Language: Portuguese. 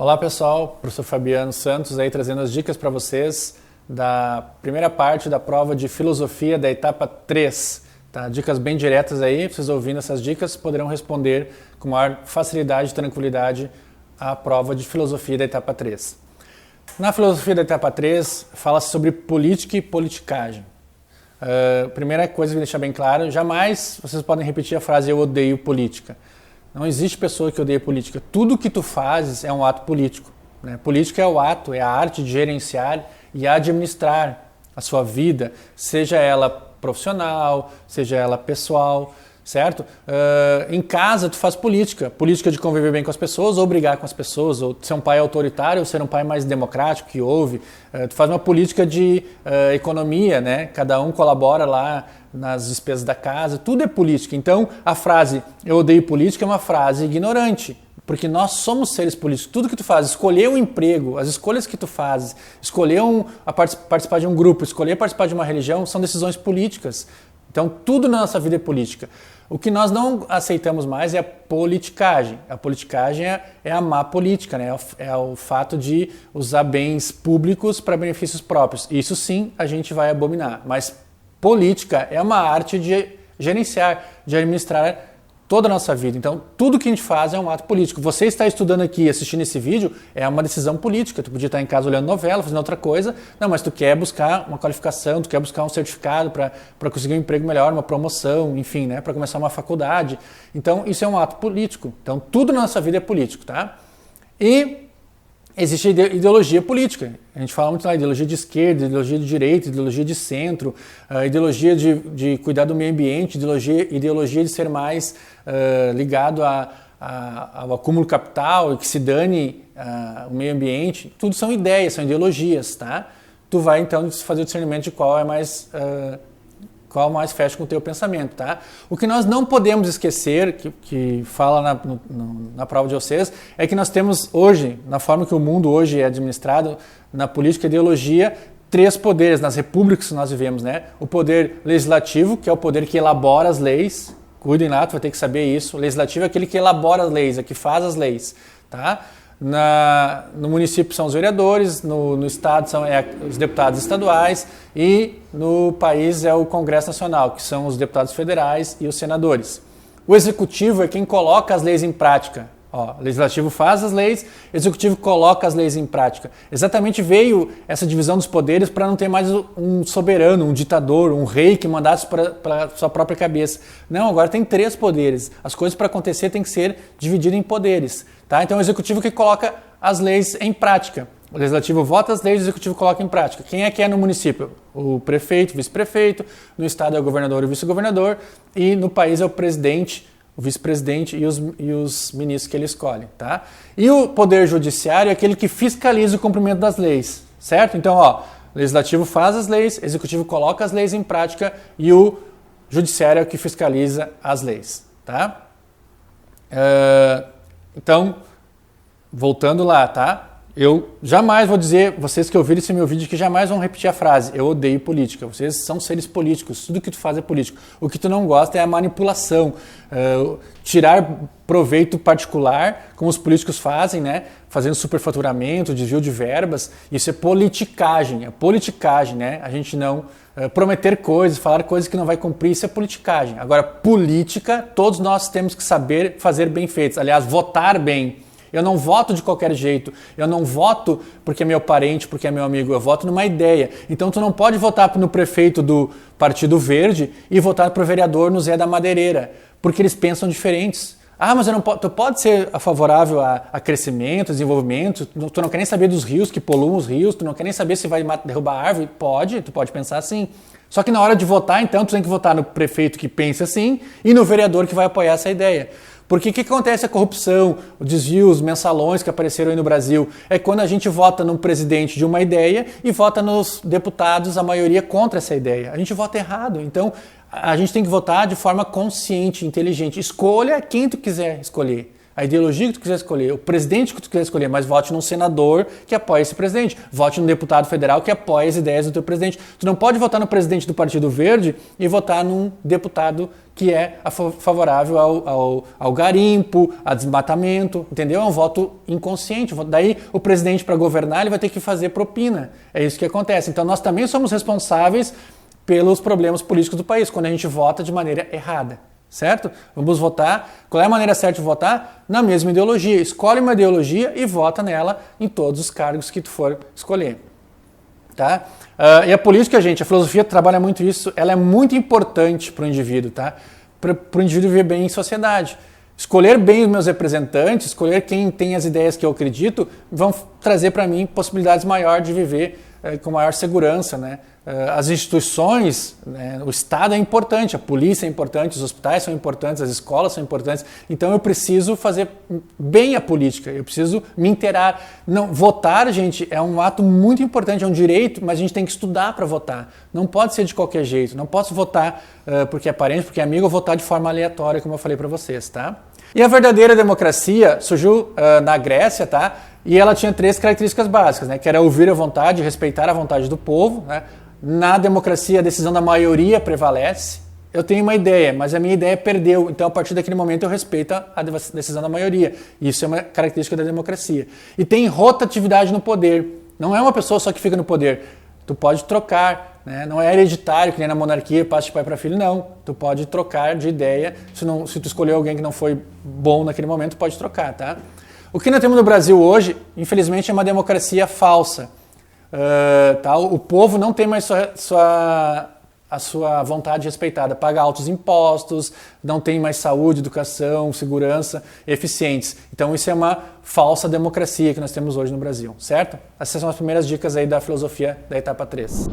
Olá pessoal, professor Fabiano Santos aí trazendo as dicas para vocês da primeira parte da prova de filosofia da etapa 3. Tá? Dicas bem diretas aí, vocês ouvindo essas dicas poderão responder com maior facilidade e tranquilidade a prova de filosofia da etapa 3. Na filosofia da etapa 3 fala-se sobre política e politicagem. Primeira coisa que deixar bem claro, jamais vocês podem repetir a frase eu odeio política. Não existe pessoa que odeia política. Tudo que tu fazes é um ato político. Né? Política é o ato, é a arte de gerenciar e administrar a sua vida, seja ela profissional, seja ela pessoal, certo? Em casa tu faz política de conviver bem com as pessoas ou brigar com as pessoas, ou ser um pai autoritário ou ser um pai mais democrático que ouve. Tu faz uma política de economia, né? Cada um colabora lá nas despesas da casa, tudo é política. Então a frase eu odeio política é uma frase ignorante, porque nós somos seres políticos. Tudo que tu faz, escolher um emprego, as escolhas que tu fazes, escolher participar de um grupo, escolher participar de uma religião, são decisões políticas. Então tudo na nossa vida é política. O que nós não aceitamos mais é a politicagem. A politicagem é a má política, né? É o fato de usar bens públicos para benefícios próprios. Isso sim a gente vai abominar, mas política é uma arte de gerenciar, de administrar toda a nossa vida. Então, tudo que a gente faz é um ato político. Você está estudando aqui, assistindo esse vídeo, é uma decisão política. Tu podia estar em casa olhando novela, fazendo outra coisa. Não, mas tu quer buscar uma qualificação, tu quer buscar um certificado para conseguir um emprego melhor, uma promoção, enfim, né, para começar uma faculdade. Então, isso é um ato político. Então, tudo na nossa vida é político, tá? E existe ideologia política. A gente fala muito lá, ideologia de esquerda, ideologia de direita, ideologia de centro, ideologia de cuidar do meio ambiente, ideologia de ser mais ligado ao acúmulo capital e que se dane o meio ambiente. Tudo são ideias, são ideologias, tá? Tu vai então fazer o discernimento de qual mais fecha com o teu pensamento, tá? O que nós não podemos esquecer, que fala na prova de vocês, é que nós temos hoje, na forma que o mundo hoje é administrado, na política e ideologia, 3 poderes nas repúblicas que nós vivemos, né? O poder legislativo, que é o poder que elabora as leis, cuidem lá, tu vai ter que saber isso. O legislativo é aquele que elabora as leis, é que faz as leis, tá? No município são os vereadores, no estado são os deputados estaduais e no país é o Congresso Nacional, que são os deputados federais e os senadores. O executivo é quem coloca as leis em prática. O legislativo faz as leis, o executivo coloca as leis em prática. Exatamente veio essa divisão dos poderes para não ter mais um soberano, um ditador, um rei que mandasse para sua própria cabeça. Não, agora tem 3 poderes. As coisas para acontecer têm que ser divididas em poderes. Tá? Então é o executivo que coloca as leis em prática. O legislativo vota as leis, o executivo coloca em prática. Quem é que é no município? O prefeito, o vice-prefeito, no estado é o governador e o vice-governador, e no país é o presidente, o vice-presidente e os ministros que ele escolhe, tá? E o poder judiciário é aquele que fiscaliza o cumprimento das leis, certo? Então, o legislativo faz as leis, o executivo coloca as leis em prática e o judiciário é o que fiscaliza as leis, tá? Então, voltando lá, tá? Eu jamais vou dizer, vocês que ouviram esse meu vídeo, que jamais vão repetir a frase eu odeio política. Vocês são seres políticos, tudo que tu faz é político. O que tu não gosta é a manipulação, tirar proveito particular, como os políticos fazem, né? Fazendo superfaturamento, desvio de verbas. Isso é politicagem, né? A gente não prometer coisas, falar coisas que não vai cumprir, isso é politicagem. Agora, política, todos nós temos que saber fazer bem feitos. Aliás, votar bem. Eu não voto de qualquer jeito, eu não voto porque é meu parente, porque é meu amigo, eu voto numa ideia. Então tu não pode votar no prefeito do Partido Verde e votar para o vereador no Zé da Madeireira, porque eles pensam diferentes. Mas eu não tu pode ser favorável a crescimento, desenvolvimento, tu não quer nem saber dos rios que poluam os rios, tu não quer nem saber se vai derrubar árvore, tu pode pensar assim. Só que na hora de votar, então, tu tem que votar no prefeito que pensa assim e no vereador que vai apoiar essa ideia. Porque o que acontece? A corrupção, o desvio, os mensalões que apareceram aí no Brasil, é quando a gente vota num presidente de uma ideia e vota nos deputados, a maioria contra essa ideia. A gente vota errado. Então, a gente tem que votar de forma consciente, inteligente. Escolha quem tu quiser escolher. a ideologia que tu quiser escolher, o presidente que tu quiser escolher, mas vote num senador que apoie esse presidente, vote num deputado federal que apoie as ideias do teu presidente. Tu não pode votar no presidente do Partido Verde e votar num deputado que é favorável ao garimpo, a desmatamento, entendeu? É um voto inconsciente. Daí o presidente, para governar, ele vai ter que fazer propina. É isso que acontece. Então nós também somos responsáveis pelos problemas políticos do país, quando a gente vota de maneira errada. Certo? Vamos votar. Qual é a maneira certa de votar? Na mesma ideologia. Escolhe uma ideologia e vota nela em todos os cargos que tu for escolher. Tá? E a política, gente, a filosofia trabalha muito isso, ela é muito importante para o indivíduo, tá? Para o indivíduo viver bem em sociedade. Escolher bem os meus representantes, escolher quem tem as ideias que eu acredito, vão trazer para mim possibilidades maiores de viver com maior segurança, né? As instituições, né? O Estado é importante, a polícia é importante, os hospitais são importantes, as escolas são importantes, então eu preciso fazer bem a política, eu preciso me inteirar. Não, votar, gente, é um ato muito importante, é um direito, mas a gente tem que estudar para votar. Não pode ser de qualquer jeito, não posso votar porque é parente, porque é amigo, ou votar de forma aleatória, como eu falei para vocês, tá? E a verdadeira democracia surgiu na Grécia, tá? E ela tinha 3 características básicas, né? Que era ouvir a vontade, respeitar a vontade do povo, né? Na democracia, a decisão da maioria prevalece. Eu tenho uma ideia, mas a minha ideia perdeu. Então, a partir daquele momento, eu respeito a decisão da maioria. Isso é uma característica da democracia. E tem rotatividade no poder. Não é uma pessoa só que fica no poder. Tu pode trocar, né? Não é hereditário, que nem na monarquia, passa de pai para filho, não. Tu pode trocar de ideia. Se tu escolher alguém que não foi bom naquele momento, tu pode trocar, tá? O que nós temos no Brasil hoje, infelizmente, é uma democracia falsa. Tá? O povo não tem mais a sua vontade respeitada, paga altos impostos, não tem mais saúde, educação, segurança eficientes. Então isso é uma falsa democracia que nós temos hoje no Brasil, certo? Essas são as primeiras dicas aí da filosofia da etapa 3.